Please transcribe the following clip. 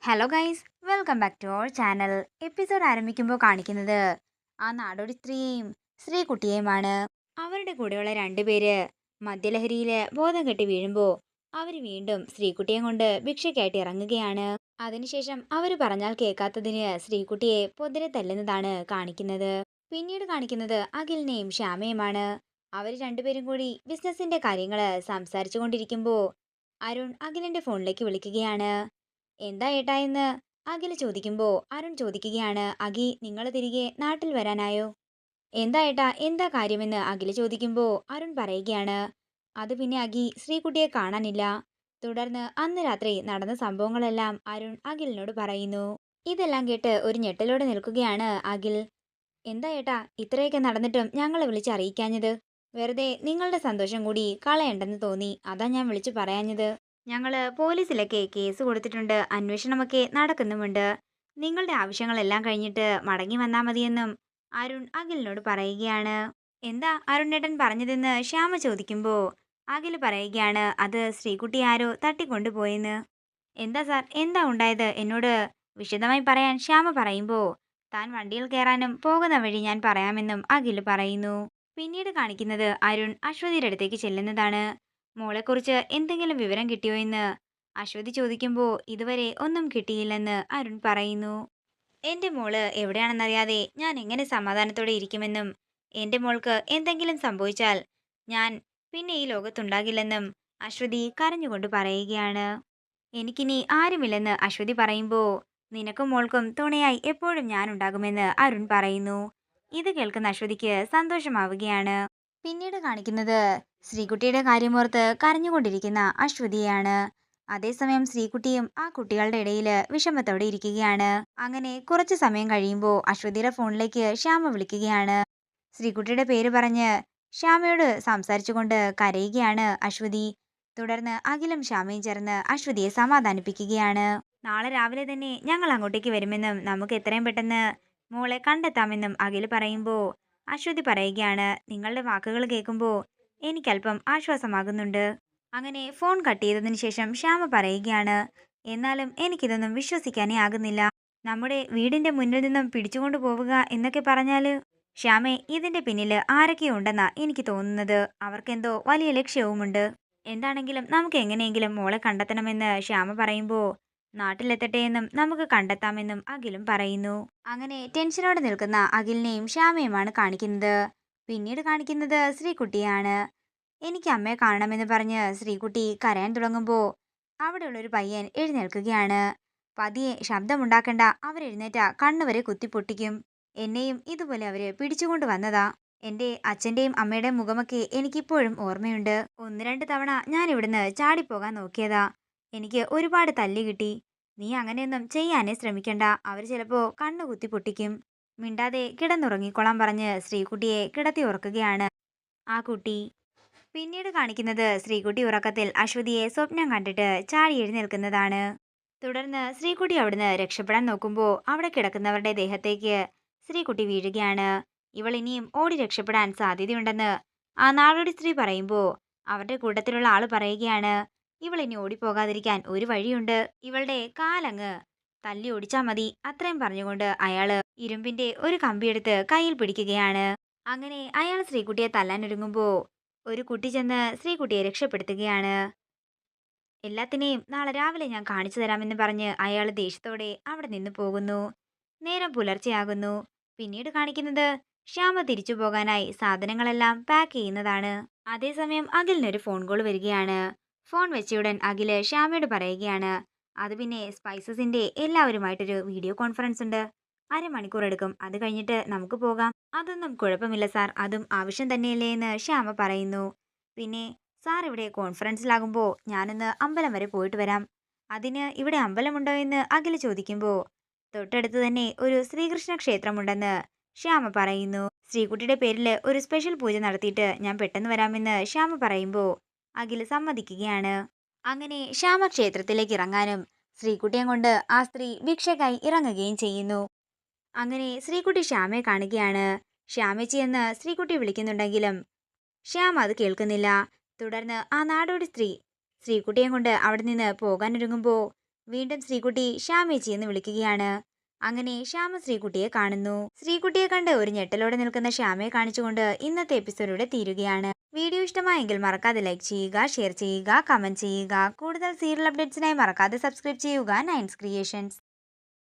Hello guys, welcome back to our channel. Episode ആരംഭിക്കുമ്പോൾ കാണിക്കുന്നത് ആ നാടോടി സ്ത്രീയെയും ശ്രീകുട്ടിയെയുമാണ്. അവരുടെ കൂടെയുള്ള രണ്ടുപേര് മദ്യലഹരിയിൽ ബോധം കെട്ടി വീഴുമ്പോൾ അവർ വീണ്ടും ശ്രീകുട്ടിയെ കൊണ്ട് ഭിക്ഷയ്ക്കായിട്ട് ഇറങ്ങുകയാണ്. അതിനുശേഷം അവർ പറഞ്ഞാൽ കേൾക്കാത്തതിന് ശ്രീകുട്ടിയെ പൊതിരെ തല്ലുന്നതാണ് കാണിക്കുന്നത്. പിന്നീട് കാണിക്കുന്നത് അഖിലിനെയും ശ്യാമയുമാണ്. അവർ രണ്ടുപേരും കൂടി ബിസിനസിന്റെ കാര്യങ്ങൾ സംസാരിച്ചു കൊണ്ടിരിക്കുമ്പോൾ അരുൺ അഖിലിന്റെ ഫോണിലേക്ക് വിളിക്കുകയാണ്. എന്താ ഏട്ടാ എന്ന് അഖിൽ ചോദിക്കുമ്പോൾ അരുൺ ചോദിക്കുകയാണ്, അഖി നിങ്ങൾ തിരികെ നാട്ടിൽ വരാനായോ? എന്താ ഏട്ടാ എന്താ കാര്യമെന്ന് അഖിൽ ചോദിക്കുമ്പോൾ അരുൺ പറയുകയാണ്, അത് പിന്നെ അഖി ശ്രീകുട്ടിയെ കാണാനില്ല. തുടർന്ന് അന്ന് രാത്രി നടന്ന സംഭവങ്ങളെല്ലാം അരുൺ അഖിലിനോട് പറയുന്നു. ഇതെല്ലാം കേട്ട് ഒരു ഞെട്ടലോടെ നിൽക്കുകയാണ് അഖിൽ. എന്താ ഏട്ടാ ഇത്രയൊക്കെ നടന്നിട്ടും ഞങ്ങളെ വിളിച്ചറിയിക്കാഞ്ഞത്? വെറുതെ നിങ്ങളുടെ സന്തോഷം കൂടി കളയണ്ടെന്ന് തോന്നി, അതാ ഞാൻ വിളിച്ചു പറയാഞ്ഞത്. ഞങ്ങള് പോലീസിലൊക്കെ കേസ് കൊടുത്തിട്ടുണ്ട്, അന്വേഷണമൊക്കെ നടക്കുന്നുമുണ്ട്. നിങ്ങളുടെ ആവശ്യങ്ങളെല്ലാം കഴിഞ്ഞിട്ട് മടങ്ങി വന്നാൽ മതിയെന്നും അരുൺ അഖിലിനോട് പറയുകയാണ്. എന്താ അരുണേട്ടൻ പറഞ്ഞതെന്ന് ശ്യാമ ചോദിക്കുമ്പോൾ അഖിൽ പറയുകയാണ്, അത് ശ്രീകുട്ടി ആരോ തട്ടിക്കൊണ്ടുപോയെന്ന്. എന്താ സാർ എന്താ ഉണ്ടായത് എന്നോട് വിശദമായി പറയാൻ ശ്യാമ പറയുമ്പോൾ താൻ വണ്ടിയിൽ കയറാനും പോകുന്ന വഴി ഞാൻ പറയാമെന്നും അഖിൽ പറയുന്നു. പിന്നീട് കാണിക്കുന്നത് അരുൺ അശ്വതിയുടെ അടുത്തേക്ക് ചെല്ലുന്നതാണ്. മോളെക്കുറിച്ച് എന്തെങ്കിലും വിവരം കിട്ടിയോ എന്ന് അശ്വതി ചോദിക്കുമ്പോൾ ഇതുവരെ ഒന്നും കിട്ടിയില്ലെന്ന് അരുൺ പറയുന്നു. എന്റെ മോള് എവിടെയാണെന്നറിയാതെ ഞാൻ എങ്ങനെ സമാധാനത്തോടെ ഇരിക്കുമെന്നും എന്റെ മോൾക്ക് എന്തെങ്കിലും സംഭവിച്ചാൽ ഞാൻ പിന്നെ ഈ ലോകത്തുണ്ടാകില്ലെന്നും അശ്വതി കരഞ്ഞുകൊണ്ട് പറയുകയാണ്. എനിക്കിനി ആരുമില്ലെന്ന് അശ്വതി പറയുമ്പോൾ നിനക്കും മോൾക്കും തുണയായി എപ്പോഴും ഞാനുണ്ടാകുമെന്ന് അരുൺ പറയുന്നു. ഇത് കേൾക്കുന്ന അശ്വതിക്ക് സന്തോഷമാവുകയാണ്. പിന്നീട് കാണിക്കുന്നത് ശ്രീകുട്ടിയുടെ കാര്യമോർത്ത് കരഞ്ഞുകൊണ്ടിരിക്കുന്ന അശ്വതിയാണ്. അതേസമയം ശ്രീകുട്ടിയും ആ കുട്ടികളുടെ ഇടയിൽ വിഷമത്തോടെ ഇരിക്കുകയാണ്. അങ്ങനെ കുറച്ചു സമയം കഴിയുമ്പോൾ അശ്വതിയുടെ ഫോണിലേക്ക് ശ്യാമ വിളിക്കുകയാണ്. ശ്രീകുട്ടിയുടെ പേര് പറഞ്ഞ് ശ്യാമയോട് സംസാരിച്ചുകൊണ്ട് കരയുകയാണ് അശ്വതി. തുടർന്ന് അഖിലും ശ്യാമയും ചേർന്ന് അശ്വതിയെ സമാധാനിപ്പിക്കുകയാണ്. നാളെ രാവിലെ തന്നെ ഞങ്ങൾ അങ്ങോട്ടേക്ക് വരുമെന്നും നമുക്ക് എത്രയും പെട്ടെന്ന് മോളെ കണ്ടെത്താമെന്നും അഖിൽ പറയുമ്പോൾ അശ്വതി പറയുകയാണ്, നിങ്ങളുടെ വാക്കുകൾ കേൾക്കുമ്പോൾ എനിക്കല്പം ആശ്വാസമാകുന്നുണ്ട്. അങ്ങനെ ഫോൺ കട്ട് ചെയ്തതിനു ശേഷം ശ്യാമ പറയുകയാണ്, എന്നാലും എനിക്കിതൊന്നും വിശ്വസിക്കാനേ ആകുന്നില്ല. നമ്മുടെ വീടിന്റെ മുന്നിൽ നിന്നും പിടിച്ചുകൊണ്ടു പോവുക എന്നൊക്കെ പറഞ്ഞാല് ശ്യാമേ, ഇതിന്റെ പിന്നിൽ ആരൊക്കെയോ ഉണ്ടെന്നാ എനിക്ക് തോന്നുന്നത്. അവർക്കെന്തോ വലിയ ലക്ഷ്യവുമുണ്ട്. എന്താണെങ്കിലും നമുക്ക് എങ്ങനെയെങ്കിലും മോളെ കണ്ടെത്തണമെന്ന് ശ്യാമ പറയുമ്പോൾ നാട്ടിലെത്തട്ടെ എന്നും നമുക്ക് കണ്ടെത്താമെന്നും അഖിലും പറയുന്നു. അങ്ങനെ ടെൻഷനോടെ നിൽക്കുന്ന അഖിലിനെയും ശ്യാമയുമാണ് കാണിക്കുന്നത്. പിന്നീട് കാണിക്കുന്നത് ശ്രീകുട്ടിയാണ്. എനിക്ക് അമ്മയെ കാണണമെന്ന് പറഞ്ഞ് ശ്രീകുട്ടി കരയാൻ തുടങ്ങുമ്പോൾ അവിടെയുള്ളൊരു പയ്യൻ എഴുന്നേൽക്കുകയാണ്. പതിയെ ശബ്ദമുണ്ടാക്കണ്ട, അവരെഴുന്നേറ്റ കണ്ണുവരെ കുത്തിപ്പൊട്ടിക്കും. എന്നെയും ഇതുപോലെ അവര് പിടിച്ചുകൊണ്ട് വന്നതാ. എന്റെ അച്ഛന്റെയും അമ്മയുടെയും മുഖമൊക്കെ എനിക്കിപ്പോഴും ഓർമ്മയുണ്ട്. ഒന്ന് രണ്ട് തവണ ഞാൻ ഇവിടുന്ന് ചാടിപ്പോകാൻ നോക്കിയതാ. എനിക്ക് ഒരുപാട് തല്ല് കിട്ടി. നീ അങ്ങനെയൊന്നും ചെയ്യാനേ ശ്രമിക്കണ്ട, അവർ ചിലപ്പോ കണ്ണു കുത്തി പൊട്ടിക്കും. മിണ്ടാതെ കിടന്നുറങ്ങിക്കോളാൻ പറഞ്ഞ് ശ്രീകുട്ടിയെ കിടത്തി ഉറക്കുകയാണ് ആ കുട്ടി. പിന്നീട് കാണിക്കുന്നത് ശ്രീകുട്ടി ഉറക്കത്തിൽ അശ്വതിയെ സ്വപ്നം കണ്ടിട്ട് ചാടി എഴുന്നേൽക്കുന്നതാണ്. തുടർന്ന് ശ്രീകുട്ടി അവിടുന്ന് രക്ഷപ്പെടാൻ നോക്കുമ്പോൾ അവിടെ കിടക്കുന്നവരുടെ ദേഹത്തേക്ക് ശ്രീകുട്ടി വീഴുകയാണ്. ഇവൾ ഇനിയും ഓടി രക്ഷപ്പെടാൻ സാധ്യതയുണ്ടെന്ന് ആ നാടോടി സ്ത്രീ പറയുമ്പോൾ അവരുടെ കൂട്ടത്തിലുള്ള ആള് പറയുകയാണ്, ഇവൾ ഇനി ഓടിപ്പോകാതിരിക്കാൻ ഒരു വഴിയുണ്ട്. ഇവളുടെ കാലങ്ങ് തല്ലി ഓടിച്ചാ മതി. അത്രയും പറഞ്ഞുകൊണ്ട് അയാള് ഇരുമ്പിന്റെ ഒരു കമ്പിയെടുത്ത് കയ്യിൽ പിടിക്കുകയാണ്. അങ്ങനെ അയാൾ ശ്രീകുട്ടിയെ തല്ലാൻ ഒരുങ്ങുമ്പോ ഒരു കുട്ടി ചെന്ന് ശ്രീകുട്ടിയെ രക്ഷപ്പെടുത്തുകയാണ്. എല്ലാത്തിനെയും നാളെ രാവിലെ ഞാൻ കാണിച്ചു തരാമെന്ന് പറഞ്ഞ് അയാൾ ദേഷ്യത്തോടെ അവിടെ നിന്ന് പോകുന്നു. നേരം പുലർച്ചെയാകുന്നു. പിന്നീട് കാണിക്കുന്നത് ശ്യാമ തിരിച്ചു പോകാനായി സാധനങ്ങളെല്ലാം പാക്ക് ചെയ്യുന്നതാണ്. അതേസമയം അഖിലിനൊരു ഫോൺ കോൾ വരികയാണ്. ഫോൺ വെച്ചയുടൻ അഖില് ശ്യാമയോട് പറയുകയാണ്, അത് പിന്നെ സ്പൈസസിന്റെ എല്ലാവരുമായിട്ടൊരു വീഡിയോ കോൺഫറൻസ് ഉണ്ട്. അരമണിക്കൂർ എടുക്കും. അത് കഴിഞ്ഞിട്ട് നമുക്ക് പോകാം. അതൊന്നും കുഴപ്പമില്ല സാർ, അതും ആവശ്യം തന്നെയല്ലേ എന്ന് ശ്യാമ പറയുന്നു. പിന്നെ സാർ ഇവിടെ കോൺഫറൻസിലാകുമ്പോൾ ഞാനൊന്ന് അമ്പലം വരെ പോയിട്ട് വരാം. അതിന് ഇവിടെ അമ്പലമുണ്ടോ എന്ന് അഖില് ചോദിക്കുമ്പോൾ തൊട്ടടുത്ത് തന്നെ ഒരു ശ്രീകൃഷ്ണ ക്ഷേത്രമുണ്ടെന്ന് ശ്യാമ പറയുന്നു. ശ്രീകുട്ടിയുടെ പേരിൽ ഒരു സ്പെഷ്യൽ പൂജ നടത്തിയിട്ട് ഞാൻ പെട്ടെന്ന് വരാമെന്ന് ശ്യാമ പറയുമ്പോൾ അഖിൽ സമ്മതിക്കുകയാണ്. അങ്ങനെ ശ്യാമ ക്ഷേത്രത്തിലേക്ക് ഇറങ്ങാനും ശ്രീകുട്ടിയെ കൊണ്ട് ആ സ്ത്രീ ഭിക്ഷയ്ക്കായി ഇറങ്ങുകയും ചെയ്യുന്നു. അങ്ങനെ ശ്രീകുട്ടി ശ്യാമയെ കാണുകയാണ്. ശ്യാമേച്ചി എന്ന് ശ്രീകുട്ടി വിളിക്കുന്നുണ്ടെങ്കിലും ശ്യാമ അത് കേൾക്കുന്നില്ല. തുടർന്ന് ആ നാടോടി സ്ത്രീ ശ്രീകുട്ടിയെ കൊണ്ട് അവിടെ നിന്ന് പോകാനൊരുങ്ങുമ്പോൾ വീണ്ടും ശ്രീകുട്ടി ശ്യാമേച്ചി എന്ന് വിളിക്കുകയാണ്. അങ്ങനെ ശ്യാമ ശ്രീകുട്ടിയെ കാണുന്നു. ശ്രീകുട്ടിയെ കണ്ട് ഒരു ഞെട്ടലോടെ നിൽക്കുന്ന ശ്യാമയെ കാണിച്ചുകൊണ്ട് ഇന്നത്തെ എപ്പിസോഡ് തീരുകയാണ്. വീഡിയോ ഇഷ്ടമായെങ്കിൽ മറക്കാതെ ലൈക്ക് ചെയ്യുക, ഷെയർ ചെയ്യുക, കമന്റ് ചെയ്യുക. കൂടുതൽ സീരിയൽ അപ്ഡേറ്റ്സിനായി മറക്കാതെ സബ്സ്ക്രൈബ് ചെയ്യുക നയൻസ് ക്രിയേഷൻസ്.